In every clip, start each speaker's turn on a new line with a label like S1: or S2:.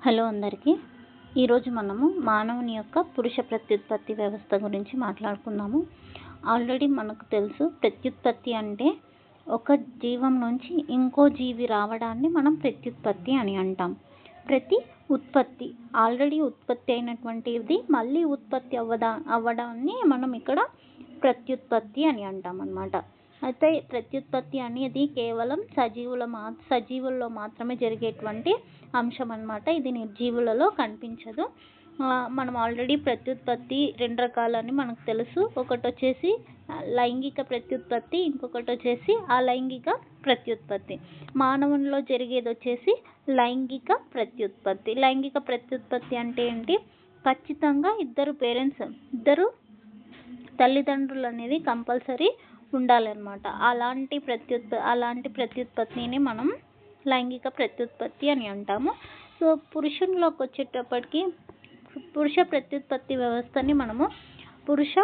S1: Hello అందరికీ. ఈరోజు మనము మానవుని యొక్క పురుష ప్రత్యుత్పత్తి వ్యవస్థ గురించి మాట్లాడుకుందాము. ఆల్రెడీ మనకు తెలుసు, ప్రత్యుత్పత్తి అంటే ఒక జీవం నుంచి ఇంకో జీవి రావడాన్ని మనం ప్రత్యుత్పత్తి అని అంటాం. ప్రతి ఉత్పత్తి ఆల్రెడీ ఉత్పత్తి అయినటువంటిది మళ్ళీ ఉత్పత్తి అవ్వడాన్ని మనం ఇక్కడ ప్రత్యుత్పత్తి అని అంటాం అన్నమాట. అయితే ప్రత్యుత్పత్తి అనేది కేవలం సజీవుల్లో మాత్రమే జరిగేటువంటి అంశం అన్నమాట. ఇది నిర్జీవులలో కనిపించదు. మనం ఆల్రెడీ ప్రత్యుత్పత్తి 2 రకాలని మనకు తెలుసు. ఒకటి వచ్చేసి లైంగిక ప్రత్యుత్పత్తి, ఇంకొకటి వచ్చేసి అలైంగిక ప్రత్యుత్పత్తి. మానవునిలో జరిగేది వచ్చేసి లైంగిక ప్రత్యుత్పత్తి. లైంగిక ప్రత్యుత్పత్తి అంటే ఏంటి? ఖచ్చితంగా ఇద్దరు తల్లిదండ్రులు అనేది కంపల్సరీ ఉండాలన్నమాట. అలాంటి ప్రత్యుత్పత్తిని మనం లైంగిక ప్రత్యుత్పత్తి అని అంటాము. సో పురుషునిలోకి వచ్చేటప్పటికి పురుష ప్రత్యుత్పత్తి వ్యవస్థని మనము పురుష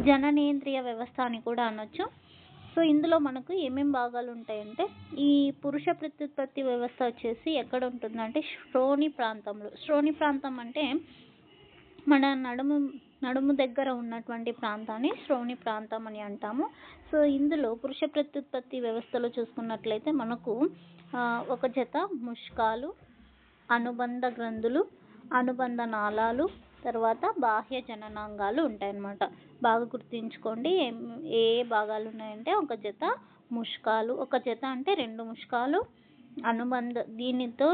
S1: జననేంద్రియ వ్యవస్థ అని కూడా అనొచ్చు. సో ఇందులో మనకు ఏమేమి భాగాలు ఉంటాయంటే, ఈ పురుష ప్రత్యుత్పత్తి వ్యవస్థ వచ్చేసి ఎక్కడ ఉంటుందంటే శ్రోణి ప్రాంతంలో. శ్రోణి ప్రాంతం అంటే మన నడుము దగ్గర ఉన్నటువంటి ప్రాంతాన్ని శ్రోణి ప్రాంతం అని అంటాము. సో ఇందులో పురుష ప్రత్యుత్పత్తి వ్యవస్థలో చూసుకున్నట్లయితే మనకు ఒక జత ముష్కాలు, అనుబంధ గ్రంథులు, అనుబంధ నాళాలు, తర్వాత బాహ్య జననాంగాలు ఉంటాయన్నమాట. బాగా గుర్తుంచుకోండి ఏ భాగాలు ఉన్నాయంటే, ఒక జత ముష్కాలు, ఒక జత అంటే 2 ముష్కాలు, దీనితో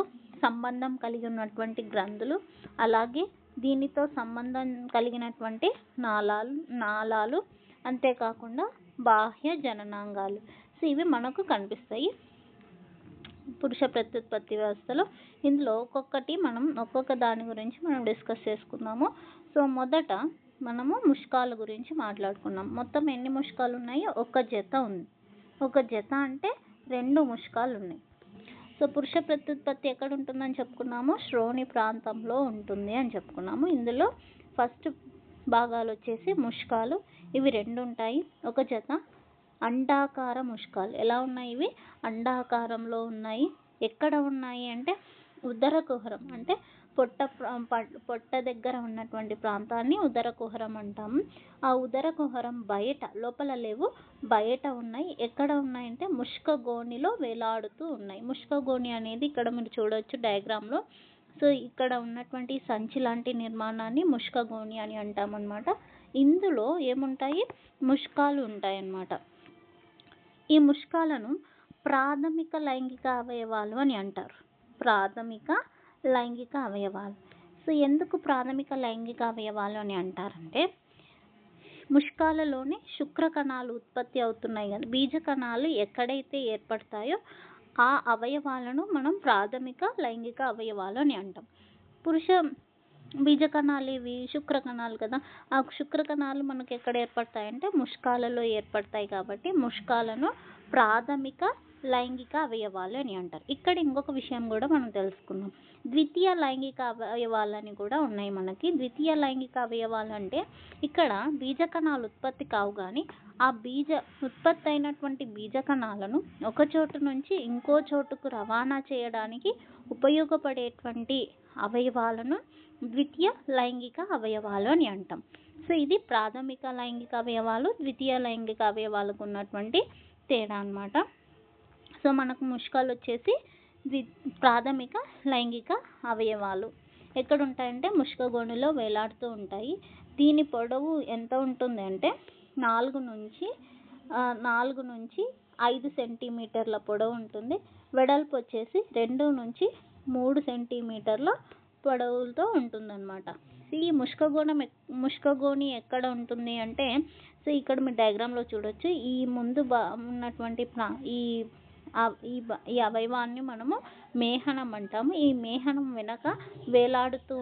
S1: సంబంధం కలిగి ఉన్నటువంటి గ్రంథులు, అలాగే దీనితో సంబంధం కలిగినటువంటి నాళాలు, అంతేకాకుండా బాహ్య జననాంగాలు. సో ఇవి మనకు కనిపిస్తాయి పురుష ప్రత్యుత్పత్తి వ్యవస్థలో. ఇందులో ఒక్కొక్క దాని గురించి మనం డిస్కస్ చేసుకుందాము. సో మొదట మనము ముష్కాల గురించి మాట్లాడుకున్నాం. మొత్తం ఎన్ని ముష్కాలు ఉన్నాయి? ఒక జత ఉంది. ఒక జత అంటే 2 ముష్కాలు ఉన్నాయి. సో పురుష ప్రత్యుత్పత్తి ఎక్కడ ఉంటుందని చెప్పుకున్నాము? శ్రోణి ప్రాంతంలో ఉంటుంది అని చెప్పుకున్నాము. ఇందులో ఫస్ట్ భాగాలు వచ్చేసి ముష్కాలు. ఇవి 2 ఉంటాయి. ఒక జత అండాకార ముష్కాలు. ఎలా ఉన్నాయి? ఇవి అండాకారంలో ఉన్నాయి. ఎక్కడ ఉన్నాయి అంటే ఉదర కుహరం, అంటే పొట్ట దగ్గర ఉన్నటువంటి ప్రాంతాన్ని ఉదర కుహరం అంటాము. ఆ ఉదర కుహరం బయట, లోపల లేవు, బయట ఉన్నాయి. ఎక్కడ ఉన్నాయంటే ముష్కగోణిలో వేలాడుతూ ఉన్నాయి. ముష్కగోణి అనేది ఇక్కడ మీరు చూడవచ్చు డయాగ్రామ్లో. సో ఇక్కడ ఉన్నటువంటి సంచి లాంటి నిర్మాణాన్ని ముష్కగోణి అని అంటాం అన్నమాట. ఇందులో ఏముంటాయి? ముష్కాలు ఉంటాయి అన్నమాట. ఈ ముష్కాలను ప్రాథమిక లైంగిక అవయవాలు అని అంటారు. ప్రాథమిక లైంగిక అవయవాలు. సో ఎందుకు ప్రాథమిక లైంగిక అవయవాలు అని అంటారంటే, ముష్కాలలోనే శుక్రకణాలు ఉత్పత్తి అవుతున్నాయి కదా, బీజ కణాలు ఎక్కడైతే ఏర్పడతాయో ఆ అవయవాలను మనం ప్రాథమిక లైంగిక అవయవాలు అని అంటాం. పురుష బీజ కణాలు ఇవి శుక్రకణాలు కదా, ఆ శుక్రకణాలు మనకు ఎక్కడ ఏర్పడతాయంటే ముష్కాలలో ఏర్పడతాయి. కాబట్టి ముష్కాలను ప్రాథమిక లైంగిక అవయవాలు అని అంటారు. ఇక్కడ ఇంకొక విషయం కూడా మనం తెలుసుకుందాం. ద్వితీయ లైంగిక అవయవాలని కూడా ఉన్నాయి మనకి. ద్వితీయ లైంగిక అవయవాలు అంటే ఇక్కడ బీజ కణాలు ఉత్పత్తి కావు, కానీ ఆ ఉత్పత్తి అయినటువంటి బీజ కణాలను ఒక చోటు నుంచి ఇంకో చోటుకు రవాణా చేయడానికి ఉపయోగపడేటువంటి అవయవాలను ద్వితీయ లైంగిక అవయవాలు అని అంటాం. సో ఇది ప్రాథమిక లైంగిక అవయవాలు, ద్వితీయ లైంగిక అవయవాలకు ఉన్నటువంటి తేడా అన్నమాట. సో మనకు ముష్కాలు వచ్చేసి ప్రాథమిక లైంగిక అవయవాలు ఎక్కడ ఉంటాయంటే ముష్కగోణిలో వేలాడుతూ ఉంటాయి. దీని పొడవు ఎంత ఉంటుంది అంటే 4 నుంచి 5 సెంటీమీటర్ల పొడవు ఉంటుంది. వెడల్పు వచ్చేసి 2 నుంచి 3 సెంటీమీటర్ల పొడవులతో ఉంటుందన్నమాట. ఈ ముష్కగోణి ఎక్కడ ఉంటుంది అంటే, సో ఇక్కడ మీరు డయాగ్రామ్లో చూడొచ్చు. ఈ ముందు ఉన్నటువంటి ఈ అవయవాన్ని మనము మేహనం అంటాము. ఈ మేహనం వెనక వేలాడుతూ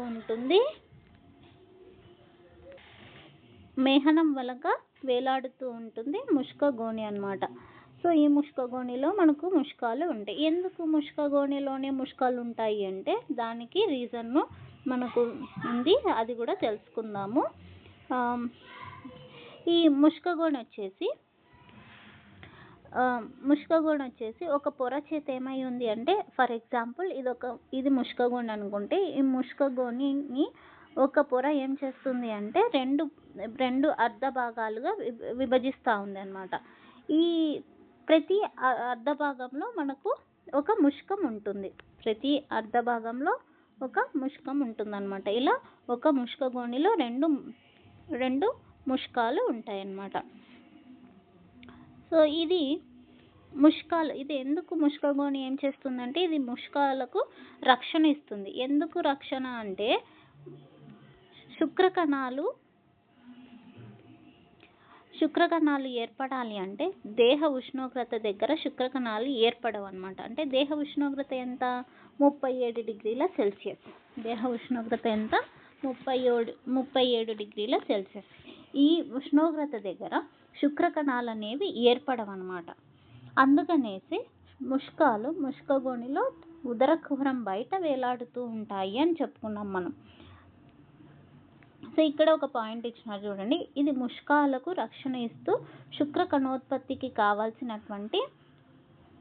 S1: ఉంటుంది. ముష్కగోణి అన్నమాట. సో ఈ ముష్కగోణిలో మనకు ముష్కాలు ఉంటాయి. ఎందుకు ముష్కగోణిలోనే ముష్కాలు ఉంటాయి అంటే దానికి రీజన్ మనకు ఉంది, అది కూడా తెలుసుకుందాము. ఈ ముష్కగోణి వచ్చేసి ముష్కగోణి వచ్చేసి ఒక పొర చేత ఏమై ఉంది అంటే, ఫర్ ఎగ్జాంపుల్ ఇది ముష్కగోణి అనుకుంటే, ఈ ముష్కగోణిని ఒక పొర ఏం చేస్తుంది అంటే రెండు అర్ధ భాగాలుగా విభజిస్తూ ఉంది అనమాట. ఈ ప్రతి అర్ధ భాగంలో మనకు ఒక ముష్కం ఉంటుంది. ప్రతి అర్ధ భాగంలో ఒక ముష్కం ఉంటుందన్నమాట. ఇలా ఒక ముష్కగోణిలో రెండు ముష్కాలు ఉంటాయన్నమాట. సో ఇది ఎందుకు ముష్కగోణి ఏం చేస్తుందంటే, ఇది ముష్కాలకు రక్షణ ఇస్తుంది. ఎందుకు రక్షణ అంటే, శుక్రకణాలు ఏర్పడాలి అంటే దేహ ఉష్ణోగ్రత దగ్గర శుక్రకణాలు ఏర్పడవు అనమాట. అంటే దేహ ఉష్ణోగ్రత ఎంత? 37 డిగ్రీల సెల్సియస్. దేహ ఉష్ణోగ్రత ఎంత? 37 డిగ్రీల సెల్సియస్. ఈ ఉష్ణోగ్రత దగ్గర శుక్రకణాలు అనేవి ఏర్పడవన్నమాట. అందుకనేసి ముష్కగోణిలో ఉదర కుహరం బయట వేలాడుతూ ఉంటాయి అని చెప్పుకున్నాం మనం. సో ఇక్కడ ఒక పాయింట్ ఇచ్చినారు చూడండి. ఇది ముష్కాలకు రక్షణ ఇస్తూ శుక్రకణోత్పత్తికి కావాల్సినటువంటి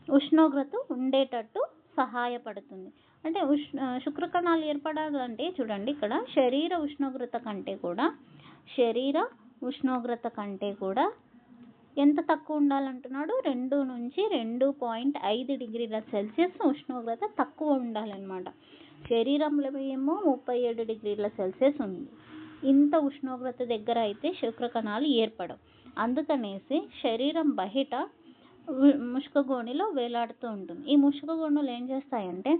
S1: ఉష్ణోగ్రత ఉండేటట్టు సహాయపడుతుంది. అంటే శుక్రకణాలు ఏర్పడాలంటే చూడండి, ఇక్కడ శరీర ఉష్ణోగ్రత కంటే కూడా ఎంత తక్కువ ఉండాలంటున్నాడు? 2 నుంచి 2.5 డిగ్రీల సెల్సియస్ ఉష్ణోగ్రత తక్కువ ఉండాలన్నమాట. శరీరంలో ఏమో 37 డిగ్రీల సెల్సియస్ ఉంది. ఇంత ఉష్ణోగ్రత దగ్గర అయితే శుక్రకణాలు ఏర్పడవు. అందుకనేసి శరీరం బయట ముష్కగోణిలో వేలాడుతూ ఉంటుంది. ఈ ముష్కగోణులు ఏం చేస్తాయంటే,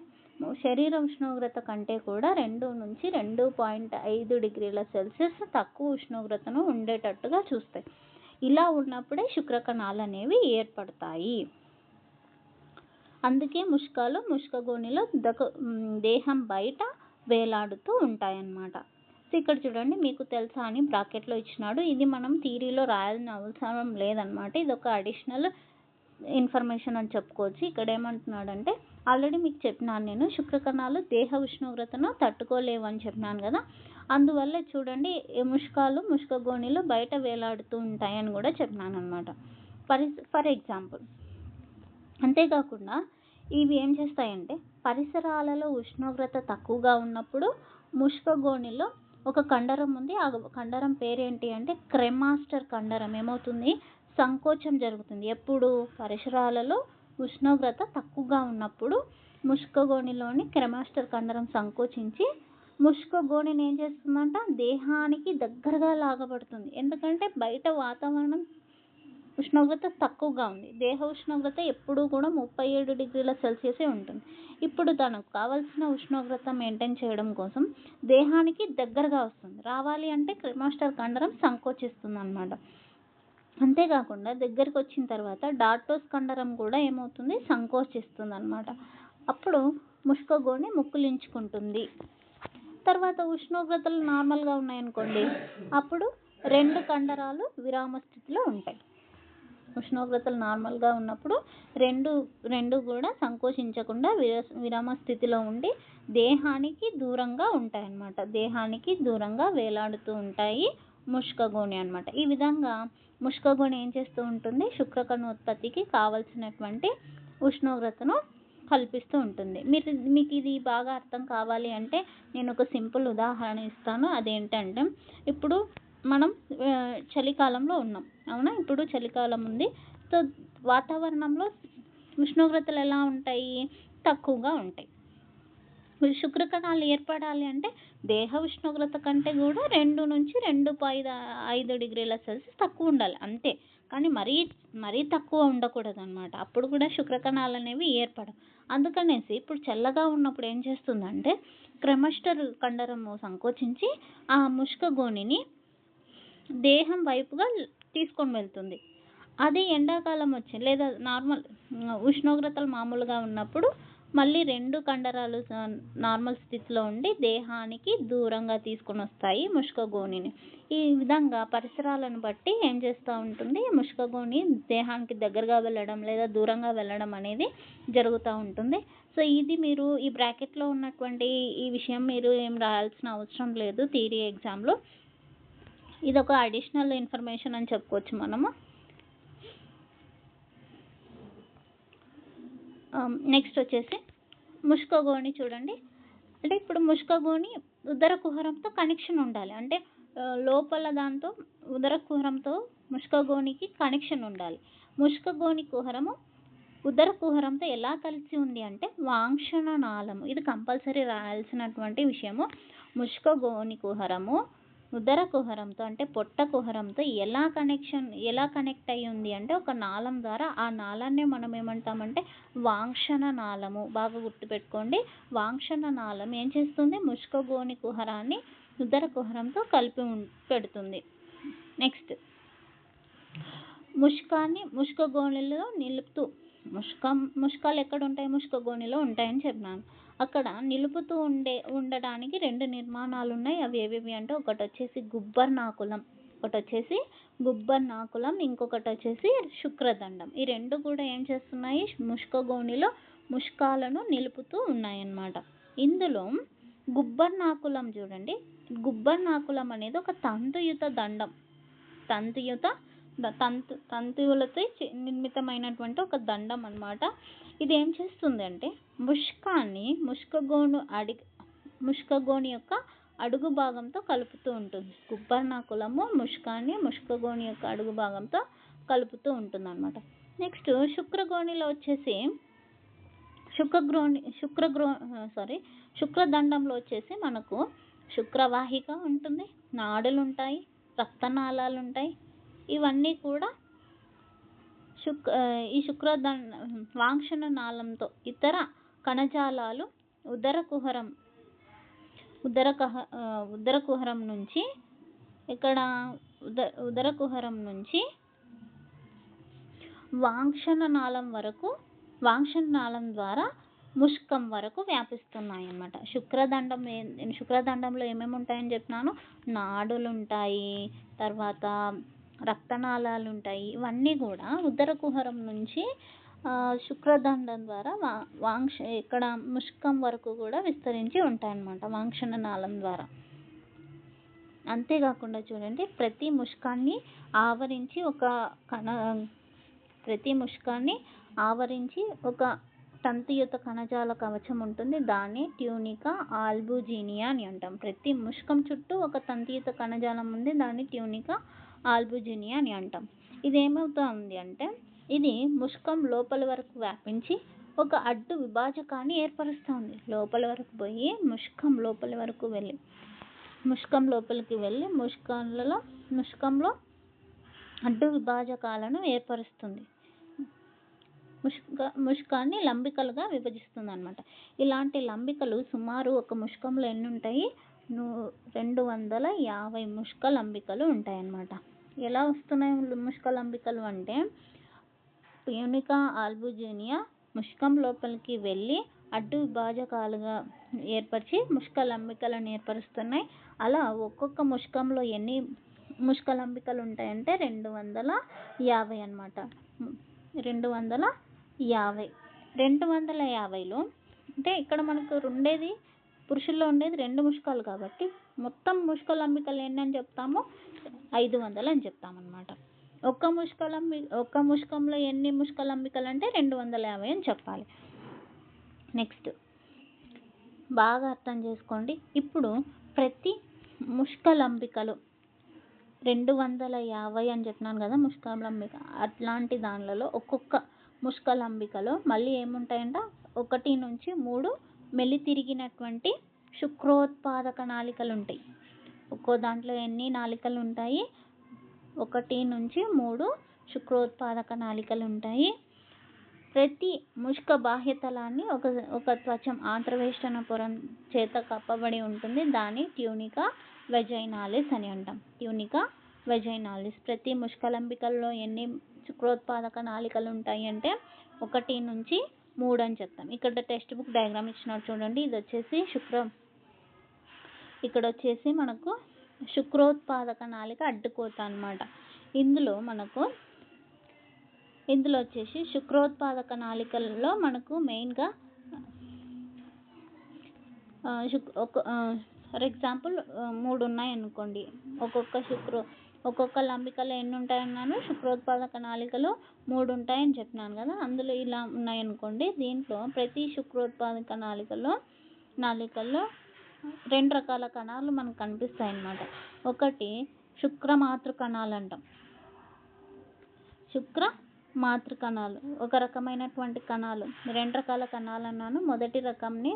S1: శరీర ఉష్ణోగ్రత కంటే కూడా 2 నుంచి 2.5 డిగ్రీల సెల్సియస్ తక్కువ ఉష్ణోగ్రతను ఉండేటట్టుగా చూస్తాయి. ఇలా ఉన్నప్పుడే శుక్రకణాలు అనేవి ఏర్పడతాయి. అందుకే ముష్కగోణిలో దేహం బయట వేలాడుతూ ఉంటాయన్నమాట. సో ఇక్కడ చూడండి, మీకు తెలుసా అని బ్రాకెట్లో ఇచ్చినాడు. ఇది మనం థియరీలో రాయాల్సిన అవసరం లేదనమాట. ఇది ఒక అడిషనల్ ఇన్ఫర్మేషన్ అని చెప్పుకోవచ్చు. ఇక్కడ ఏమంటున్నాడంటే, ఆల్రెడీ మీకు చెప్పినాను నేను, శుక్రకణాలు దేహ ఉష్ణోగ్రతను తట్టుకోలేవు అని చెప్పినాను కదా. అందువల్ల చూడండి, ముష్కగోణిలో బయట వేలాడుతూ ఉంటాయని కూడా చెప్పినాను అనమాట. For example. అంతేకాకుండా ఇవి ఏం చేస్తాయంటే, పరిసరాలలో ఉష్ణోగ్రత తక్కువగా ఉన్నప్పుడు ముష్కగోణిలో ఒక కండరం ఉంది. ఆ కండరం పేరేంటి అంటే క్రెమాస్టర్ కండరం. ఏమవుతుంది? సంకోచం జరుగుతుంది. ఎప్పుడు? పరిసరాలలో ఉష్ణోగ్రత తక్కువగా ఉన్నప్పుడు ముష్కగోణిలోని క్రెమాస్టర్ కండరం సంకోచించి ముష్కగోణిని ఏం చేస్తుందంట? దేహానికి దగ్గరగా లాగబడుతుంది. ఎందుకంటే బయట వాతావరణం ఉష్ణోగ్రత తక్కువగా ఉంది. దేహ ఉష్ణోగ్రత ఎప్పుడూ కూడా 37 డిగ్రీల సెల్సియసే ఉంటుంది. ఇప్పుడు తనకు కావాల్సిన ఉష్ణోగ్రత మెయింటైన్ చేయడం కోసం దేహానికి దగ్గరగా వస్తుంది. రావాలి అంటే క్రెమాస్టర్ కండరం సంకోచిస్తుంది అన్నమాట. అంతేకాకుండా దగ్గరికి వచ్చిన తర్వాత డార్టోస్ కండరం కూడా ఏమవుతుంది? సంకోచిస్తుంది అన్నమాట. అప్పుడు ముష్కగోణి ముక్కులించుకుంటుంది. తర్వాత ఉష్ణోగ్రతలు నార్మల్గా ఉన్నాయనుకోండి, అప్పుడు 2 కండరాలు విరామ స్థితిలో ఉంటాయి. ఉష్ణోగ్రతలు నార్మల్గా ఉన్నప్పుడు రెండు కూడా సంకోచించకుండా విరామ స్థితిలో ఉండి దేహానికి దూరంగా ఉంటాయి అన్నమాట. దేహానికి దూరంగా వేలాడుతూ ఉంటాయి ముష్కగోణి అన్నమాట. ఈ విధంగా ముష్కగోణి ఏం చేస్తూ ఉంటుంది? శుక్రకణోత్పత్తికి కావలసినటువంటి ఉష్ణోగ్రతను కల్పిస్తూ ఉంటుంది. మీకు ఇది బాగా అర్థం కావాలి అంటే నేను ఒక సింపుల్ ఉదాహరణ ఇస్తాను. అదేంటంటే, ఇప్పుడు మనం చలికాలంలో ఉన్నాం, అవునా? ఇప్పుడు చలికాలం ఉంది. సో వాతావరణంలో ఉష్ణోగ్రతలు ఎలా ఉంటాయి? తక్కువగా ఉంటాయి. శుక్రకణాలు ఏర్పడాలి అంటే దేహ ఉష్ణోగ్రత కంటే కూడా 2 నుంచి 2.5 డిగ్రీల సెల్సియస్ తక్కువ ఉండాలి అంతే. కానీ మరీ తక్కువ ఉండకూడదు అనమాట. అప్పుడు కూడా శుక్రకణాలు అనేవి ఏర్పడవు. అందుకనేసి ఇప్పుడు చల్లగా ఉన్నప్పుడు ఏం చేస్తుందంటే, క్రెమాస్టర్ కండరము సంకోచించి ఆ ముష్కగోణిని దేహం వైపుగా తీసుకొని వెళ్తుంది. అదే ఎండాకాలం వచ్చి లేదా నార్మల్ ఉష్ణోగ్రతలు మామూలుగా ఉన్నప్పుడు మళ్ళీ 2 కండరాలు నార్మల్ స్థితిలో ఉండి దేహానికి దూరంగా తీసుకొని వస్తాయి ముష్కగోణిని. ఈ విధంగా పరిసరాలను బట్టి ఏం చేస్తూ ఉంటుంది? ముష్కగోణి దేహానికి దగ్గరగా వెళ్ళడం లేదా దూరంగా వెళ్ళడం అనేది జరుగుతూ ఉంటుంది. సో ఇది మీరు ఈ బ్రాకెట్లో ఉన్నటువంటి ఈ విషయం మీరు ఏం రాయాల్సిన అవసరం లేదు థియరీ ఎగ్జామ్లో. ఇది ఒక అడిషనల్ ఇన్ఫర్మేషన్ అని చెప్పుకోవచ్చు మనము. నెక్స్ట్ వచ్చేసి ముష్కగోణి చూడండి. అంటే ఇప్పుడు ముష్కగోణి ఉదర కుహరంతో కనెక్షన్ ఉండాలి. అంటే లోపల దాంతో ఉదర కుహరంతో ముష్కగోణికి కనెక్షన్ ఉండాలి. ముష్కగోణి కుహరము ఉదర కుహరంతో ఎలా కలిసి ఉంది అంటే వాంక్షణ నాళము. ఇది కంపల్సరీ రాయాల్సినటువంటి విషయము. ముష్కగోణి కుహరము ఉదర కుహరంతో అంటే పొట్ట కుహరంతో ఎలా కనెక్ట్ అయ్యి ఉంది అంటే ఒక నాళం ద్వారా. ఆ నాళాన్ని మనం ఏమంటామంటే వాంక్షణ నాళము. బాగా గుర్తుపెట్టుకోండి. వాంక్షణ నాళం ఏం చేస్తుంది? ముష్కగోణి కుహరాన్ని ఉదర కుహరంతో కలిపి పెడుతుంది. నెక్స్ట్ ముష్కాన్ని ముష్కగోణిలో నిలుపుతూ, ముష్కాలు ఎక్కడ ఉంటాయి? ముష్కగోణిలో ఉంటాయని చెప్పినాను. అక్కడ నిలుపుతూ ఉండడానికి 2 నిర్మాణాలు ఉన్నాయి. అవి ఏవేవి అంటే ఒకటి వచ్చేసి గుబ్బర్నాకులం, ఇంకొకటి వచ్చేసి శుక్రదండం. ఈ 2 కూడా ఏం చేస్తున్నాయి? ముష్కగోణిలో ముష్కాలను నిలుపుతూ ఉన్నాయన్నమాట. ఇందులో గుబ్బర్నాకులం చూడండి. గుబ్బర్నాకులం అనేది ఒక తంతుయుత దండం, తంతువులతో నిర్మితమైనటువంటి ఒక దండం అన్నమాట. ఇది ఏం చేస్తుంది అంటే ముష్కగోణి యొక్క అడుగు భాగంతో కలుపుతూ ఉంటుంది. గుబ్బర్నాకులము ముష్కగోణి యొక్క అడుగు భాగంతో కలుపుతూ ఉంటుంది అన్నమాట. నెక్స్ట్ శుక్రగోణిలో వచ్చేసి శుక్రదండంలో వచ్చేసి మనకు శుక్రవాహిక ఉంటుంది, నాడులు ఉంటాయి, రక్తనాళాలు ఉంటాయి. ఇవన్నీ కూడా ఈ వాంక్షణ నాళంతో ఇతర కణజాలాలు ఉదర కుహరం నుంచి వాంక్షణ నాళం ద్వారా ముష్కం వరకు వ్యాపిస్తున్నాయి అన్నమాట. శుక్రదండంలో ఏమేమి ఉంటాయని చెప్పినాను? నాడులు ఉంటాయి, తర్వాత రక్తనాళాలు ఉంటాయి. ఇవన్నీ కూడా ఉదర కుహరం నుంచి శుక్రదండం ద్వారా ఇక్కడ ముష్కం వరకు కూడా విస్తరించి ఉంటాయన్నమాట, వాంక్షణ నాళం ద్వారా. అంతేకాకుండా చూడండి, ప్రతి ముష్కాన్ని ఆవరించి ఒక తంతుయుత కణజాల కవచం ఉంటుంది. దాన్ని ట్యూనికా ఆల్బుజినియా అని అంటాం. ప్రతి ముష్కం చుట్టూ ఒక తంతుయుత కణజాలం ఉంది, దాన్ని ట్యూనికా ఆల్బుజినియా అని అంటాం. ఇది ఏమవుతుంది అంటే ఇది ముష్కం లోపల వరకు వ్యాపించి ఒక అడ్డు విభాజకాన్ని ఏర్పరుస్తుంది. లోపల వరకు పోయి ముష్కం లోపలికి వెళ్ళి ముష్కంలో అడ్డు విభాజకాలను ఏర్పరుస్తుంది. ముష్కాన్ని లంబికలుగా విభజిస్తుంది అన్నమాట. ఇలాంటి లంబికలు సుమారు ఒక ముష్కంలో ఎన్ని ఉంటాయి? 250 ముష్క లంబికలు ఉంటాయన్నమాట. ఎలా వస్తున్నాయి ముష్క లంబికలు అంటే ట్యూనికా ఆల్బుజినియా ముష్కం లోపలికి వెళ్ళి అడ్డు విభాజకాలుగా ఏర్పరిచి ముష్క లంబికలను ఏర్పరుస్తున్నాయి. అలా ఒక్కొక్క ముష్కంలో ఎన్ని ముష్క లంబికలు ఉంటాయంటే 250 అన్నమాట. 250లో అంటే ఇక్కడ మనకు పురుషుల్లో ఉండేది 2 ముష్కాలు కాబట్టి మొత్తం ముష్క లంబికలు ఎన్ని అని చెప్తాము? 500 అని చెప్తామన్నమాట. ఒక్క ముష్కంలో ఎన్ని ముష్క లంబికలు అంటే 250 అని చెప్పాలి. నెక్స్ట్ బాగా అర్థం చేసుకోండి. ఇప్పుడు ప్రతి ముష్క లంబికలు 250 అని చెప్పినాను కదా ముష్క లంబిక. అట్లాంటి దానిలలో ఒక్కొక్క ముష్క లంబికలో మళ్ళీ ఏముంటాయంట? 1 నుంచి 3 మెలితిరిగినటువంటి శుక్రోత్పాదక నాళికలు ఉంటాయి. ఒక్కో దాంట్లో ఎన్ని నాళికలు ఉంటాయి? 1 నుంచి 3 శుక్రోత్పాదక నాళికలు ఉంటాయి. ప్రతి ముష్క బాహ్యతలాన్ని ఒక త్వచం ఆంత్రవేష్టన పొరం చేత కప్పబడి ఉంటుంది. దాన్ని ట్యూనికా వెజైనాలిస్ అని అంటాం. ట్యూనికా వెజైనాలిస్. ప్రతి ముష్కలంబికల్లో ఎన్ని శుక్రోత్పాదక నాళికలు ఉంటాయి అంటే 1 నుంచి 3 అని చెప్తాం. ఇక్కడ టెక్స్ట్ బుక్ డయాగ్రామ్ ఇచ్చినారు చూడండి. ఇది వచ్చేసి ఇక్కడ వచ్చేసి మనకు శుక్రోత్పాదక నాళిక అడ్డుకోత అన్నమాట. ఇందులో వచ్చేసి శుక్రోత్పాదక నాళికల్లో మనకు మెయిన్గా ఫర్ ఎగ్జాంపుల్ 3 ఉన్నాయి అనుకోండి. ఒక్కొక్క ఒక్కొక్క లంబికలో ఎన్ని ఉంటాయన్నాను? శుక్రోత్పాదక నాళికలు 3 ఉంటాయని చెప్పినాను కదా. అందులో ఇలా ఉన్నాయనుకోండి. దీంట్లో ప్రతి శుక్రోత్పాదక నాళికల్లో 2 రకాల కణాలు మనకు కనిపిస్తాయి అన్నమాట. ఒకటి శుక్ర మాతృ కణాలు అంటాం. శుక్ర మాతృ కణాలు ఒక రకమైనటువంటి కణాలు. 2 రకాల కణాలు అన్నాను. మొదటి రకంని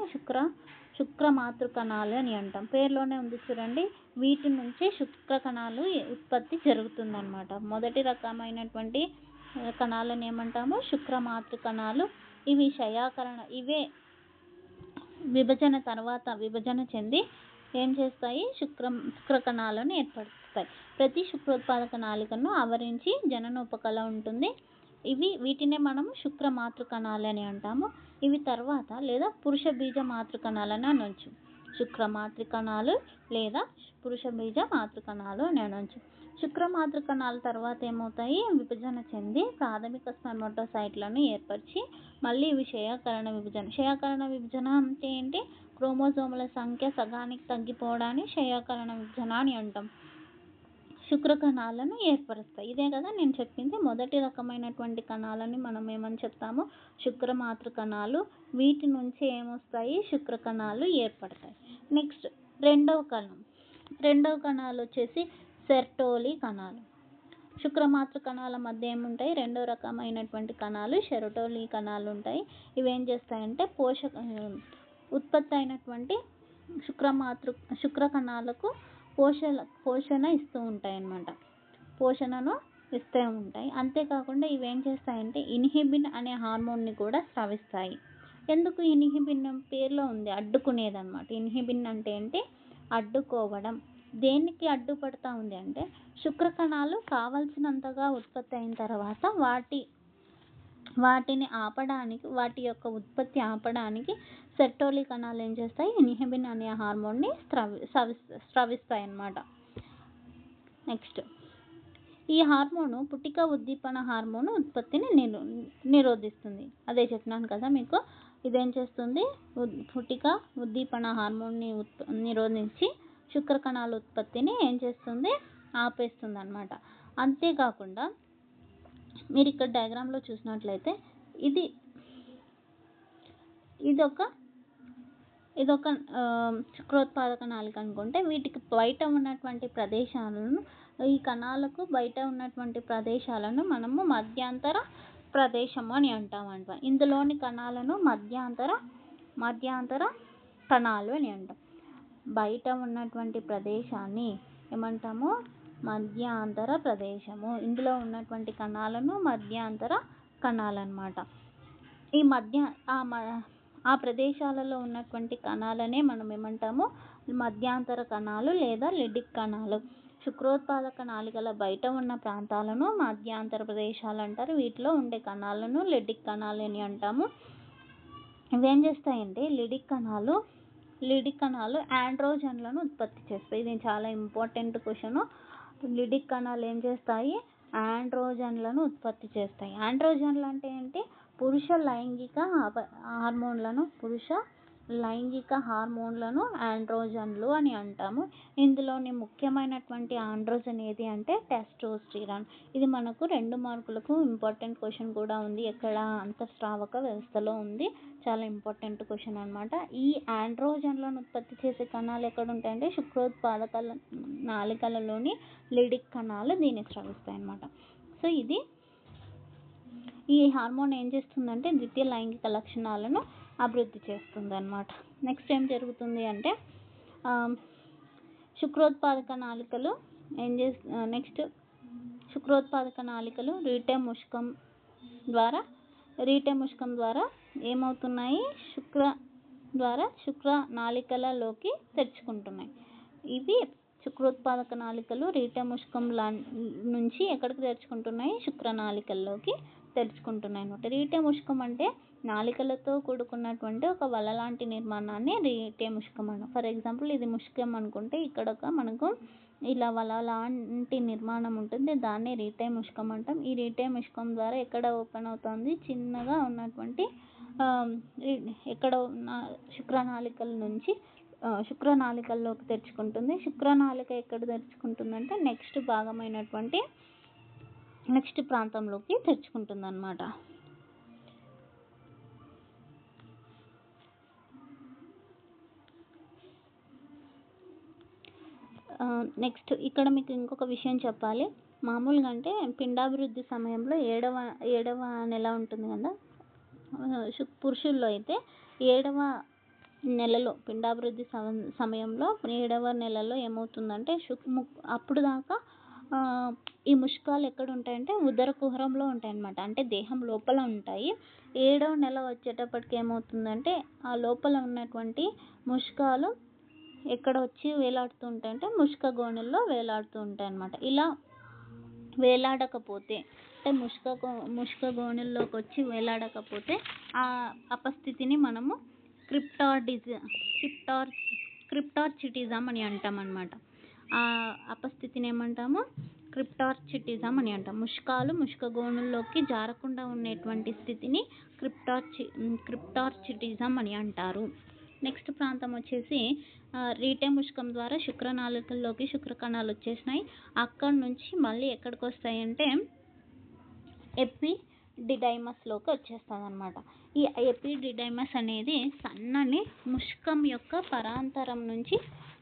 S1: శుక్ర మాతృ కణాలు అని అంటాం. పేరులోనే ఉంది చూడండి. వీటి నుంచి శుక్ర కణాలు ఉత్పత్తి జరుగుతుందన్నమాట. మొదటి రకమైనటువంటి కణాలను ఏమంటాము? శుక్ర మాతృ కణాలు. ఇవే విభజన తర్వాత విభజన చెంది ఏం చేస్తాయి? శుక్ర కణాలను ఏర్పరుస్తాయి. ప్రతి శుక్రోత్పాదక నాళికను ఆవరించి జనన ఉపకళ ఉంటుంది. వీటినే మనము శుక్ర మాతృ కణాలు అని అంటాము. ఇవి తర్వాత లేదా పురుష బీజ మాతృ కణాలని అనొచ్చు. శుక్ర మాతృ కణాలు లేదా పురుష బీజ మాతృ కణాలు అని అనొచ్చు. శుక్ర మాతృ కణాల తర్వాత ఏమవుతాయి? విభజన చెంది ప్రాథమిక స్పెర్మటోసైట్లను ఏర్పరిచి మళ్ళీ ఇవి క్షయకరణ విభజన అంటే ఏంటి? క్రోమోజోముల సంఖ్య సగానికి తగ్గిపోవడాన్ని క్షయకరణ విభజన అని అంటాం. శుక్ర కణాలను ఏర్పరుస్తాయి. ఇదే కదా నేను చెప్పింది. మొదటి రకమైనటువంటి కణాలని మనం ఏమని చెప్తాము? శుక్ర మాతృ కణాలు. వీటి నుంచి ఏమొస్తాయి? శుక్ర కణాలు ఏర్పడతాయి. నెక్స్ట్ రెండవ కణాలు వచ్చేసి సెర్టోలి కణాలు. శుక్ర మాతృ కణాల మధ్య ఏముంటాయి? రెండో రకమైనటువంటి కణాలు సెర్టోలి కణాలు ఉంటాయి. ఇవి ఏం చేస్తాయంటే ఉత్పత్తి అయినటువంటి శుక్ర కణాలకు పోషణ ఇస్తూ ఉంటాయి అన్నమాట. పోషణను ఇస్తూ ఉంటాయి. అంతేకాకుండా ఇవేం చేస్తాయంటే ఇన్హిబిన్ అనే హార్మోన్ని కూడా స్రవిస్తాయి. ఎందుకు ఇన్హిబిన్? పేరులో ఉంది, అడ్డుకునేదన్నమాట. ఇన్హిబిన్ అంటే ఏంటి? అడ్డుకోవడం. దేనికి అడ్డుపడతా ఉంది అంటే శుక్ర కణాలు కావలసినంతగా ఉత్పత్తి అయిన తర్వాత వాటిని ఆపడానికి, వాటి యొక్క ఉత్పత్తి ఆపడానికి సెర్టోలి కణాలు ఏం చేస్తాయి? ఇన్హిబిన్ అనే హార్మోన్ని స్రవిస్తాయి అన్నమాట. నెక్స్ట్ ఈ హార్మోను పుట్టిక ఉద్దీపన హార్మోన్ ఉత్పత్తిని నిరోధిస్తుంది. అదే చెప్పినాను కదా మీకు. ఇదేం చేస్తుంది? పుట్టిక ఉద్దీపన హార్మోన్ని నిరోధించి శుక్ర కణాల ఉత్పత్తిని ఏం చేస్తుంది? ఆపేస్తుంది అన్నమాట. అంతేకాకుండా మీరు ఇక్కడ డయాగ్రామ్లో చూసినట్లయితే ఇదొక శుక్రోత్పాదక నాళిక అనుకుంటే వీటికి బయట ఉన్నటువంటి ప్రదేశాలను, ఈ కణాలకు బయట ఉన్నటువంటి ప్రదేశాలను మనము మధ్యాంతర ప్రదేశము అని అంటామంట. ఇందులోని కణాలను మధ్యాంతర కణాలు అని అంటాం. బయట ఉన్నటువంటి ప్రదేశాన్ని ఏమంటాము? మధ్యాంతర ప్రదేశము. ఇందులో ఉన్నటువంటి కణాలను మధ్యాంతర కణాలు అన్నమాట. ఆ ప్రదేశాలలో ఉన్నటువంటి కణాలనే మనం ఏమంటాము? మధ్యాంతర కణాలు లేదా లిడిక్ కణాలు. శుక్రోత్పాదక నాళికల బయట ఉన్న ప్రాంతాలను మధ్యాంతర ప్రదేశాలు అంటారు. వీటిలో ఉండే కణాలను లిడిక్ కణాలు అని అంటాము. ఇవేం చేస్తాయంటే లిడిక్ కణాలు ఆండ్రోజన్లను ఉత్పత్తి చేస్తాయి. ఇది చాలా ఇంపార్టెంట్ క్వశ్చన్. లిడిక్ కణాలు ఏం చేస్తాయి? ఆండ్రోజన్లను ఉత్పత్తి చేస్తాయి. ఆండ్రోజన్లు అంటే ఏంటి? పురుష లైంగిక హార్మోన్లను ఆండ్రోజన్లు అని అంటాము. ఇందులోని ముఖ్యమైనటువంటి ఆండ్రోజన్ ఏది అంటే టెస్టోస్టిరాన్. ఇది మనకు 2 మార్కులకు ఇంపార్టెంట్ క్వశ్చన్ కూడా ఉంది. ఎక్కడ? అంతఃస్రావక వ్యవస్థలో ఉంది. చాలా ఇంపార్టెంట్ క్వశ్చన్ అన్నమాట. ఈ ఆండ్రోజన్లను ఉత్పత్తి చేసే కణాలు ఎక్కడ ఉంటాయంటే శుక్రోత్పాదక నాళికలలోని లిడిక్ కణాలు దీన్ని స్రవిస్తాయి అన్నమాట. సో ఈ హార్మోన్ ఏం చేస్తుందంటే ద్వితీయ లైంగిక లక్షణాలను అభివృద్ధి చేస్తుంది అన్నమాట. నెక్స్ట్ ఏం జరుగుతుంది అంటే శుక్రోత్పాదక నాళికలు రీటే ముష్కం ద్వారా ఏమవుతున్నాయి? శుక్ర నాళికలలోకి తెరుచుకుంటున్నాయి. ఇవి శుక్రోత్పాదక నాళికలు రీటే ముష్కం నుంచి ఎక్కడికి తెరుచుకుంటున్నాయి? శుక్ర నాళికల్లోకి తెరుచుకుంటున్నాయి అన్నమాట. రీటే ముష్కం అంటే నాళికలతో కూడుకున్నటువంటి ఒక వల లాంటి నిర్మాణాన్ని రీటే ముష్కం అన్నాం. ఫర్ ఎగ్జాంపుల్ ఇది ముష్కం అనుకుంటే ఇక్కడ మనకు ఇలా వల లాంటి నిర్మాణం ఉంటుంది. దాన్ని రీటే ముష్కం అంటాం. ఈ రీటే ముష్కం ద్వారా ఎక్కడ ఓపెన్ అవుతుంది? చిన్నగా ఉన్నటువంటి ఎక్కడ ఉన్న శుక్రనాళికల నుంచి శుక్రనాళికల్లోకి తెరుచుకుంటుంది. శుక్రనాళిక ఎక్కడ తెరుచుకుంటుందంటే నెక్స్ట్ ప్రాంతంలోకి తెరుచుకుంటుందన్నమాట. నెక్స్ట్ ఇక్కడ మీకు ఇంకొక విషయం చెప్పాలి. మామూలుగా అంటే పిండాభివృద్ధి సమయంలో ఏడవ నెల ఉంటుంది కదా, పురుషుల్లో అయితే 7వ నెలలో పిండాభివృద్ధి సమయంలో 7వ నెలలో ఏమవుతుందంటే అప్పుడు దాకా ఈ ముష్కాలు ఎక్కడ ఉంటాయంటే ఉదర కుహరంలో ఉంటాయన్నమాట. అంటే దేహం లోపల ఉంటాయి. 7వ నెల వచ్చేటప్పటికి ఏమవుతుందంటే ఆ లోపల ఉన్నటువంటి ముష్కాలు ఎక్కడ వచ్చి వేలాడుతూ ఉంటాయంటే ముష్క గోణెల్లో వేలాడుతూ ఉంటాయి అన్నమాట. ఇలా వేలాడకపోతే అంటే ముష్క గోణెల్లోకి వచ్చి వేలాడకపోతే ఆ అపస్థితిని మనము క్రిప్టార్చిటిజం అని అంటాం అన్నమాట. ఆ అపస్థితిని ఏమంటాము? క్రిప్టార్చిటిజం అని అంటాం. ముష్క గోణుల్లోకి జారకుండా ఉండేటువంటి స్థితిని క్రిప్టార్చిటిజం అని అంటారు. నెక్స్ట్ ప్రాంతం వచ్చేసి రీటే ముష్కం ద్వారా శుక్రనాళికల్లోకి శుక్రకణాలు వచ్చేసినాయి. అక్కడి నుంచి మళ్ళీ ఎక్కడికి వస్తాయంటే ఎపిడిడైమస్లోకి వచ్చేస్తుంది అనమాట. ఈ ఎపిడిడైమస్ అనేది సన్నని ముష్కం యొక్క పరాంతరం నుంచి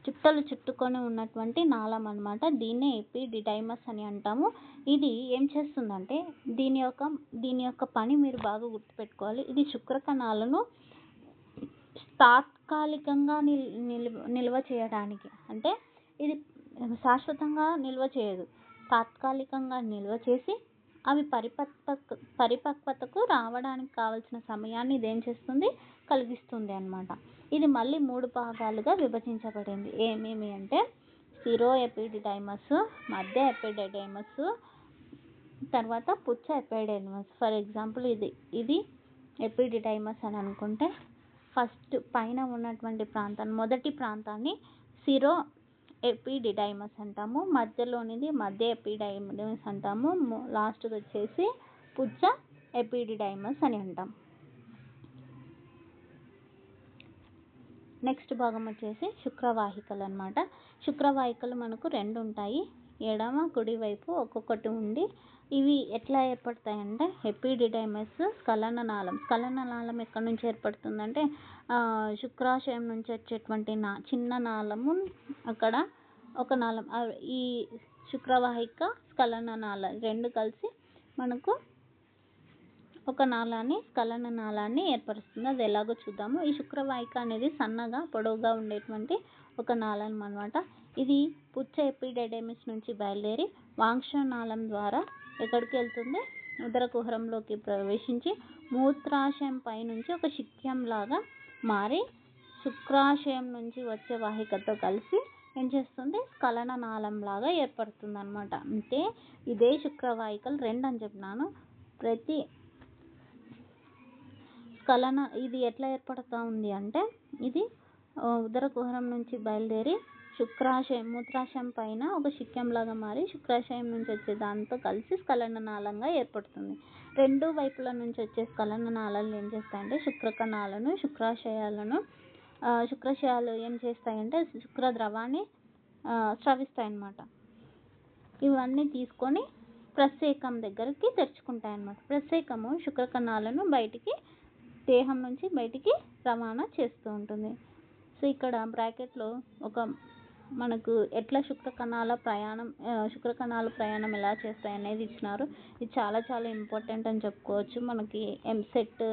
S1: చుట్టలు చుట్టుకొని ఉన్నటువంటి నాళం అనమాట. దీన్నే ఎపిడిడైమస్ అని అంటాము. ఇది ఏం చేస్తుందంటే దీని యొక్క పని మీరు బాగా గుర్తుపెట్టుకోవాలి. ఇది శుక్రకణాలను తాత్కాలికంగా నిల్వ చేయడానికి, అంటే ఇది శాశ్వతంగా నిల్వ చేయదు, తాత్కాలికంగా నిల్వ చేసి అవి పరిపక్వతకు రావడానికి కావలసిన సమయాన్ని ఇదేం చేస్తుంది? కలిగిస్తుంది అన్నమాట. ఇది మళ్ళీ 3 భాగాలుగా విభజించబడింది. ఏమేమి అంటే సిరో ఎపిడిడైమస్, మధ్య ఎపిడిడైమస్, తర్వాత పుచ్చ ఎపిడిడైమస్. ఫర్ ఎగ్జాంపుల్ ఇది ఎపిడిడైమస్ అని అనుకుంటే ఫస్ట్ పైన ఉన్నటువంటి మొదటి ప్రాంతాన్ని సిరో ఎపిడిడైమస్ అంటాము, మధ్యలోనిది మధ్య ఎపిడిడైమస్ అంటాము, లాస్ట్ది వచ్చేసి పుచ్చ ఎపిడిడైమస్ అని అంటాం. నెక్స్ట్ భాగం వచ్చేసి శుక్రవాహికలు అన్నమాట. శుక్రవాహికలు మనకు 2 ఉంటాయి, ఎడమ కుడి వైపు ఒక్కొక్కటి ఉండి ఇవి ఎట్లా ఏర్పడతాయంటే ఎపిడిడైమస్ స్ఖలన నాళం ఎక్కడి నుంచి ఏర్పడుతుందంటే శుక్రాశయం నుంచి వచ్చేటువంటి చిన్న నాళము, అక్కడ ఒక నాళం, ఈ శుక్రవాహిక స్ఖలన నాళం 2 కలిసి మనకు ఒక స్ఖలన నాళాన్ని ఏర్పరుస్తుంది. అది ఎలాగో చూద్దాము. ఈ శుక్రవాహిక అనేది సన్నగా పొడవుగా ఉండేటువంటి ఒక నాళం అన్నమాట. ఇది పుచ్చ ఎపిడిడైమస్ నుంచి బయలుదేరి వాంక్షనాళం ద్వారా ఎక్కడికి వెళ్తుంది? ఉదర కుహరంలోకి ప్రవేశించి మూత్రాశయం పై నుంచి ఒక శిఖ్యం లాగా మారి శుక్రాశయం నుంచి వచ్చే వాహికతో కలిసి ఏం చేస్తుంది? స్ఖలన నాళం లాగా ఏర్పడుతుంది అన్నమాట. అంటే ఇదే శుక్రవాహికలు 2 అని చెప్పినాను. ప్రతి ఇది ఎట్లా ఏర్పడుతూ ఉంది అంటే ఇది ఉదర కుహరం నుంచి బయలుదేరి మూత్రాశయం పైన ఒక శిఖ్యం లాగా మారి శుక్రాశయం నుంచి వచ్చే దాంతో కలిసి స్ఖలన నాళంగా ఏర్పడుతుంది. 2 వైపుల నుంచి వచ్చే స్ఖలన నాళాలు ఏం చేస్తాయంటే శుక్రకణాలను శుక్రాశయాలు ఏం చేస్తాయంటే శుక్రద్రవాన్ని స్రవిస్తాయి అన్నమాట. ఇవన్నీ తీసుకొని ప్రస్సేకం దగ్గరికి తెరుచుకుంటాయి అన్నమాట. ప్రస్సేకము శుక్రకణాలను దేహం నుంచి బయటికి రవాణా చేస్తూ ఉంటుంది. సో ఇక్కడ బ్రాకెట్లో మనకు ఎట్లా శుక్రకణాల ప్రయాణం ఎలా చేస్తాయి అనేది ఇచ్చినారు. ఇది చాలా చాలా ఇంపార్టెంట్ అని చెప్పుకోవచ్చు. మనకి ఎంసెట్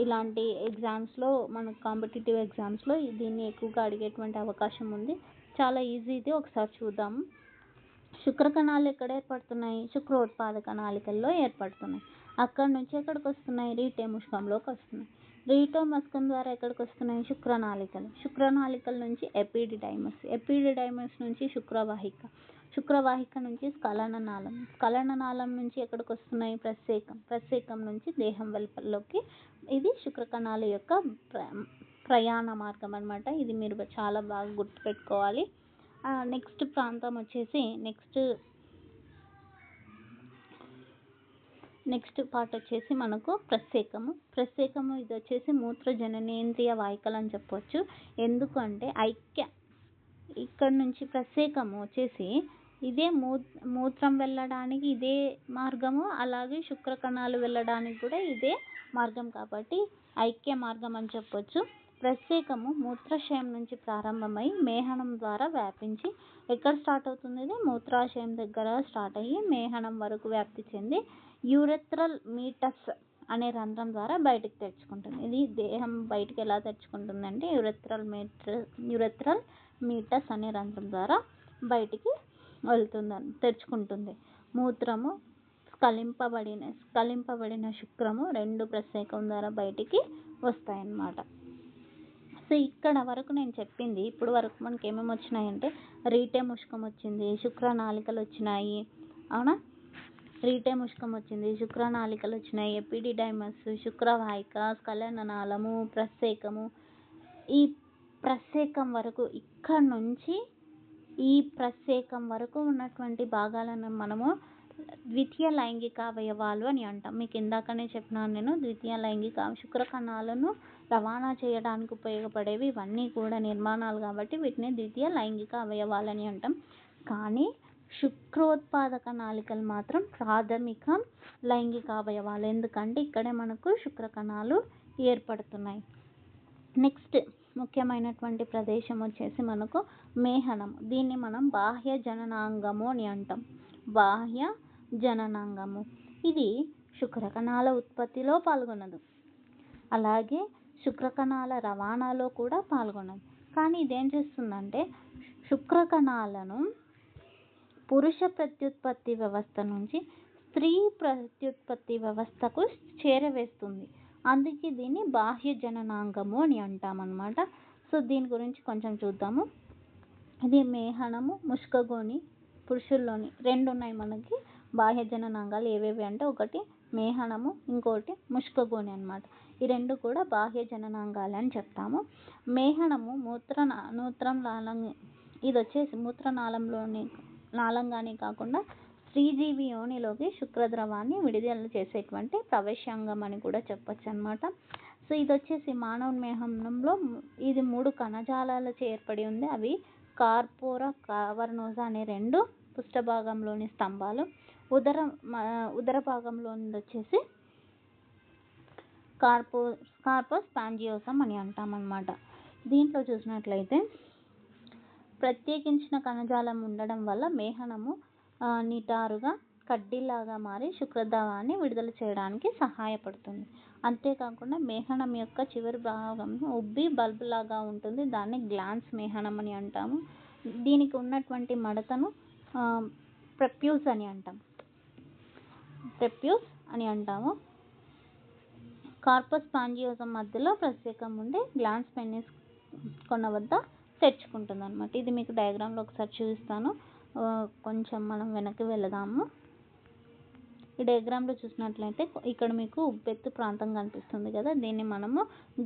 S1: ఇలాంటి ఎగ్జామ్స్లో, మనకు కాంపిటేటివ్ ఎగ్జామ్స్లో దీన్ని ఎక్కువగా అడిగేటువంటి అవకాశం ఉంది. చాలా ఈజీ ఇది, ఒకసారి చూద్దాము. శుక్రకణాలు ఎక్కడ ఏర్పడుతున్నాయి? శుక్రోత్పాదక నాళికల్లో ఏర్పడుతున్నాయి. అక్కడి నుంచి ఎక్కడికి వస్తున్నాయి? రీటే ముష్కంలోకి వస్తున్నాయి. రీటో ముష్కం ద్వారా ఎక్కడికి వస్తున్నాయి? శుక్రనాళికల నుంచి ఎపిడిడైమస్ నుంచి శుక్రవాహిక నుంచి స్ఖలన నాళం నుంచి ఎక్కడికి వస్తున్నాయి? ప్రస్సేకం నుంచి దేహం వెలుపలలోకి. ఇది శుక్రకణాల యొక్క ప్రయాణ మార్గం అన్నమాట. ఇది మీరు చాలా బాగా గుర్తుపెట్టుకోవాలి. నెక్స్ట్ ప్రాంతం వచ్చేసి నెక్స్ట్ పార్ట్ వచ్చేసి మనకు ప్రస్సేకము ఇది వచ్చేసి మూత్ర జననేంద్రియ వాహికలు అని చెప్పొచ్చు. ఎందుకంటే ఇక్కడ నుంచి ప్రస్సేకము వచ్చేసి ఇదే మూత్రం వెళ్ళడానికి ఇదే మార్గము, అలాగే శుక్ర కణాలు వెళ్ళడానికి కూడా ఇదే మార్గం కాబట్టి ఐక్య మార్గం అని చెప్పొచ్చు. ప్రస్సేకము మూత్రాశయం నుంచి ప్రారంభమై మేహనం ద్వారా వ్యాపించి ఎక్కడ స్టార్ట్ అవుతుంది? ఇది మూత్రాశయం దగ్గర స్టార్ట్ అయ్యి మేహనం వరకు వ్యాప్తి చెంది యూరెథ్రల్ మీటస్ అనే రంధ్రం ద్వారా బయటికి తెచ్చుకుంటుంది. ఇది దేహం బయటికి ఎలా తెచ్చుకుంటుంది అంటే యూరెథ్రల్ మీటస్ అనే రంధ్రం ద్వారా బయటికి తెచ్చుకుంటుంది. మూత్రము స్ఖలింపబడిన శుక్రము రెండు ప్రస్సేకం ద్వారా బయటికి వస్తాయన్నమాట. సో ఇక్కడ వరకు నేను చెప్పింది ఇప్పుడు వరకు మనకి ఏమేమి వచ్చినాయంటే రీటే ముష్కం వచ్చింది, శుక్రనాళికలు వచ్చినాయి, అవునా? రీటే ముష్కం వచ్చింది, శుక్రనాళికలు వచ్చినాయి, ఎపిడిడైమస్, శుక్రవాహిక, స్ఖలననాళము, ప్రస్సేకము. ఈ ప్రస్సేకం వరకు ఇక్కడ నుంచి ఈ ప్రస్సేకం వరకు ఉన్నటువంటి భాగాలను మనము ద్వితీయ లైంగిక అవయవాలు అని అంటాం. మీకు ఇందాకనే చెప్పినాను నేను. ద్వితీయ లైంగిక శుక్ర కణాలను రవాణా చేయడానికి ఉపయోగపడేవి ఇవన్నీ కూడా నిర్మాణాలు కాబట్టి వీటిని ద్వితీయ లైంగిక అవయవాలని అంటాం. కానీ శుక్రోత్పాదక నాళికలు మాత్రం ప్రాథమిక లైంగిక అవయవాలు. ఎందుకంటే ఇక్కడే మనకు శుక్ర కణాలు ఏర్పడుతున్నాయి. నెక్స్ట్ ముఖ్యమైనటువంటి ప్రదేశం వచ్చేసి మనకు మేహనం. దీన్ని మనం బాహ్య జననాంగము అని అంటాం. బాహ్య జననాంగము ఇది శుక్ర కణాల ఉత్పత్తిలో పాల్గొనదు, అలాగే శుక్ర కణాల రవాణాలో కూడా పాల్గొనదు. కానీ ఇదేం చేస్తుందంటే శుక్ర కణాలను పురుష ప్రత్యుత్పత్తి వ్యవస్థ నుంచి స్త్రీ ప్రత్యుత్పత్తి వ్యవస్థకు చేరవేస్తుంది. అందుకే దీన్ని బాహ్య జననాంగము అని అంటామన్నమాట. సో దీని గురించి కొంచెం చూద్దాము. ఇది మేహనము, ముష్కగోని. పురుషుల్లోని రెండు ఉన్నాయి మనకి బాహ్య జననాంగాలు. ఏవేవి అంటే ఒకటి మేహనము, ఇంకోటి ముష్కగోని అన్నమాట. ఈ రెండు కూడా బాహ్య జననాంగాలు అని చెప్తాము. మేహనము ఇది వచ్చేసి నాళంగానే కాకుండా స్త్రీజీవి యోనిలోకి శుక్రద్రవాన్ని విడుదల చేసేటువంటి ప్రవేశాంగం అని కూడా చెప్పొచ్చు అనమాట. సో ఇది వచ్చేసి మానవ మేహనంలో ఇది 3 కణజాలాలచే ఏర్పడి ఉంది. అవి కార్పోరా, కావర్నోజా అనే రెండు పుష్టభాగంలోని స్తంభాలు. ఉదర భాగంలోని వచ్చేసి కార్పస్ స్పాంజియోసమ్ అని అంటామన్నమాట. దీంట్లో చూసినట్లయితే ప్రత్యేకించిన కణజాలం ఉండడం వల్ల మేహనము నిటారుగా కడ్డీలాగా మారి శుక్రద్రవాన్ని విడుదల చేయడానికి సహాయపడుతుంది. అంతేకాకుండా మేహనం యొక్క చివరి భాగం ఉబ్బి బల్బ్ లాగా ఉంటుంది. దాన్ని గ్లాన్స్ మేహనం అని అంటాము. దీనికి ఉన్నటువంటి మడతను ప్రెప్యూస్ అని అంటాము. కార్పస్ స్పాంజియోసమ్ మధ్యలో ప్రత్యేకం ఉండి గ్లాన్స్ పెనిస్ కొన వద్ద తెరుచుకుంటుంది అనమాట. ఇది మీకు డయాగ్రామ్లో ఒకసారి చూపిస్తాను. కొంచెం మనం వెనక్కి వెళదాము. ఈ డయాగ్రామ్లో చూసినట్లయితే ఇక్కడ మీకు ఉబ్బెత్తు ప్రాంతం కనిపిస్తుంది కదా, దీన్ని మనము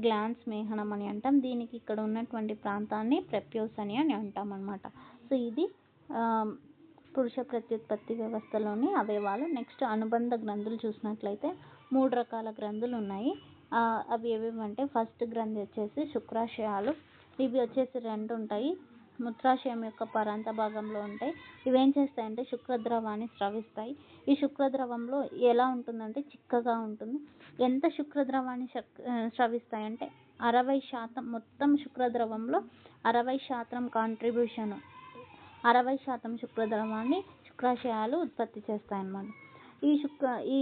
S1: గ్లాన్స్ మేహనం అని అంటాం. దీనికి ఇక్కడ ఉన్నటువంటి ప్రాంతాన్ని ప్రెప్యూస్ అని అంటాం అనమాట. సో ఇది పురుష ప్రత్యుత్పత్తి వ్యవస్థలోని అవయవాలు. నెక్స్ట్ అనుబంధ గ్రంథులు చూసినట్లయితే 3 రకాల గ్రంథులు ఉన్నాయి. అవి ఏవేమంటే ఫస్ట్ గ్రంథి వచ్చేసి శుక్రాశయాలు. ఇవి వచ్చేసి 2 ఉంటాయి. మూత్రాశయం యొక్క పరాంత భాగంలో ఉంటాయి. ఇవేం చేస్తాయంటే శుక్రద్రవాన్ని స్రవిస్తాయి. ఈ శుక్రద్రవంలో ఎలా ఉంటుందంటే చిక్కగా ఉంటుంది. ఎంత శుక్రద్రవాన్ని స్రవిస్తాయంటే 60% మొత్తం శుక్రద్రవంలో 60% కాంట్రిబ్యూషన్ 60% శుక్రద్రవాన్ని శుక్రాశయాలు ఉత్పత్తి చేస్తాయన్నమాట. ఈ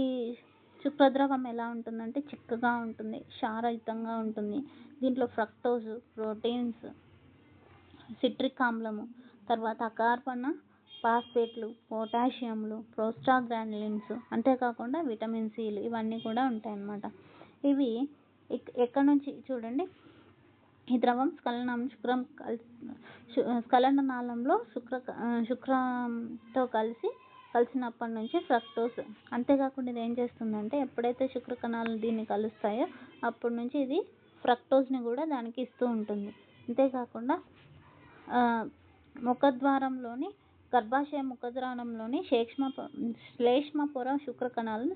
S1: శుక్రద్రవం ఎలా ఉంటుందంటే చిక్కగా ఉంటుంది, క్షారయుతంగా ఉంటుంది. దీంట్లో ఫ్రక్టోజ్, ప్రోటీన్స్, సిట్రిక్ ఆమ్లము, తర్వాత అకార్బన ఫాస్ఫేట్లు, పొటాషియంలు, ప్రోస్టాగ్రాండిన్స్, అంతేకాకుండా విటమిన్ సిలు ఇవన్నీ కూడా ఉంటాయన్నమాట. ఇవి ఎక్కడి నుంచి చూడండి, ఈ ద్రవం స్ఖలననాళంలో శుక్రంతో కలిసినప్పటి నుంచి ఫ్రక్టోజ్. అంతేకాకుండా ఇది ఏం చేస్తుందంటే ఎప్పుడైతే శుక్ర కణాలు దీన్ని కలుస్తాయో అప్పటి నుంచి ఇది ఫ్రక్టోజ్ని కూడా దానికి ఇస్తూ ఉంటుంది. అంతేకాకుండా గర్భాశయ ముఖద్వారంలోని శ్లేష్మ పొర శుక్ర కణాలను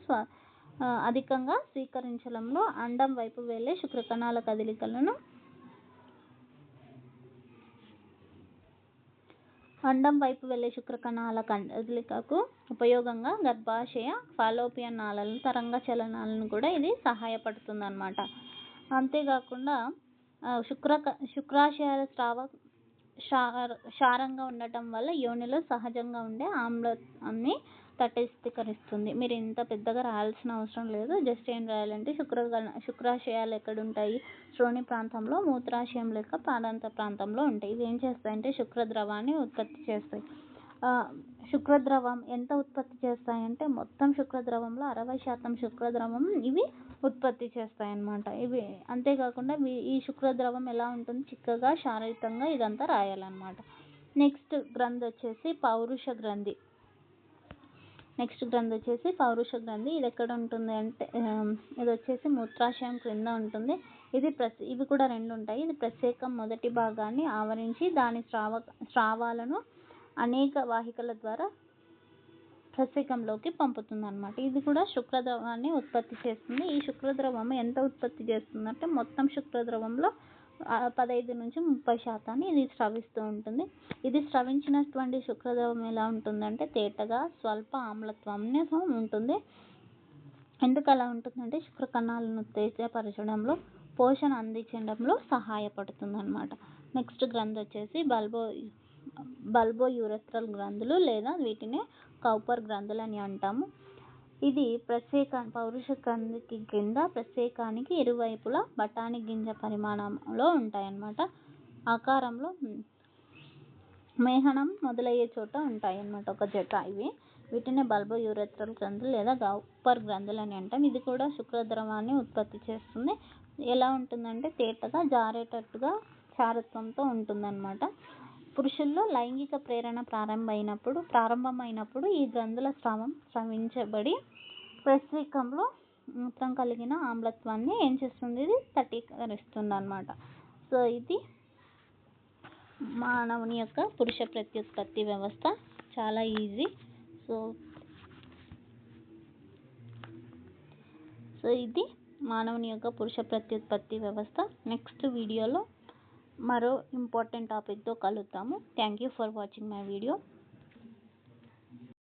S1: అధికంగా స్వీకరించడంలో అండం వైపు వెళ్ళే శుక్రకణాల కదలికలను అండం వైపు వెళ్ళే శుక్రకణాల కదలికకు ఉపయోగంగా గర్భాశయ ఫాలోపియన్ నాళాలను తరంగ చలనాలను కూడా ఇది సహాయపడుతుంది అన్నమాట. అంతేకాకుండా శుక్రాశయాల క్షారంగా ఉండటం వల్ల యోనిలో సహజంగా ఉండే ఆమ్లాన్ని తటస్థీకరిస్తుంది. మీరు ఇంత పెద్దగా రాయాల్సిన అవసరం లేదు. జస్ట్ ఏం రాయాలంటే శుక్రాశయాలు ఎక్కడ ఉంటాయి, శ్రోణి ప్రాంతంలో, మూత్రాశయం లేక పాదాంత ప్రాంతంలో ఉంటాయి. ఇవి ఏం చేస్తాయంటే శుక్రద్రవాన్ని ఉత్పత్తి చేస్తాయి. శుక్రద్రవం ఎంత ఉత్పత్తి చేస్తాయంటే మొత్తం శుక్రద్రవంలో 60% శుక్రద్రవం ఇవి ఉత్పత్తి చేస్తాయి అన్నమాట. ఇవి అంతేకాకుండా ఈ శుక్రద్రవం ఎలా ఉంటుంది, చిక్కగా శారీరకంగా ఇదంతా రాయాలన్నమాట. నెక్స్ట్ గ్రంథి వచ్చేసి పౌరుష గ్రంథి. ఇది ఎక్కడ ఉంటుంది అంటే ఇది వచ్చేసి మూత్రాశయం క్రింద ఉంటుంది. ఇవి కూడా 2 ఉంటాయి. ఇది ప్రసేకం మొదటి భాగాన్ని ఆవరించి దాని స్రావాలను అనేక వాహికల ద్వారా ప్రసేకంలోకి పంపుతుంది అన్నమాట. ఇది కూడా శుక్రద్రవాన్ని ఉత్పత్తి చేస్తుంది. ఈ శుక్రద్రవం ఎంత ఉత్పత్తి చేస్తుందంటే మొత్తం శుక్రద్రవంలో 15-30% ఇది స్రవిస్తూ ఉంటుంది. ఇది స్రవించినటువంటి శుక్రద్రవం ఎలా ఉంటుందంటే తేటగా స్వల్ప ఆమ్లత్వంతో ఉంటుంది. ఎందుకు అలా ఉంటుందంటే శుక్రకణాలను ఉత్తేజపరచడంలో, పోషణ అందించడంలో సహాయపడుతుంది అన్నమాట. నెక్స్ట్ గ్రంథి వచ్చేసి బల్బో యూరెథ్రల్ గ్రంథులు లేదా వీటిని కౌపర్ గ్రంథులు అని అంటాము. ఇది పౌరుష గ్రంథికి కింద ప్రసేకానికి ఇరువైపులా బఠానీ గింజ పరిమాణంలో ఉంటాయన్నమాట. ఆకారంలో మేహనం మొదలయ్యే చోట ఉంటాయన్నమాట ఒక జత. వీటిని బల్బో యూరెథ్రల్ గ్రంథులు లేదా కౌపర్ గ్రంథులు అని అంటాం. ఇది కూడా శుక్రద్రవాన్ని ఉత్పత్తి చేస్తుంది. ఎలా ఉంటుందంటే తేటగా జారేటట్టుగా చారుత్వంతో ఉంటుందన్నమాట. పురుషుల్లో లైంగిక ప్రేరణ ప్రారంభమైనప్పుడు ఈ గ్రంథుల స్రావం స్రవించబడి ప్రసేకంలో మూత్రం కలిగిన ఆమ్లత్వాన్ని ఏం చేస్తుంది, ఇది తటస్థీకరిస్తుంది అన్నమాట. సో ఇది మానవుని యొక్క పురుష ప్రత్యుత్పత్తి వ్యవస్థ. చాలా ఈజీ. సో ఇది మానవుని యొక్క పురుష ప్రత్యుత్పత్తి వ్యవస్థ. నెక్స్ట్ వీడియోలో మరో ఇంపార్టెంట్ టాపిక్తో కలుద్దాము. Thank you for watching my video.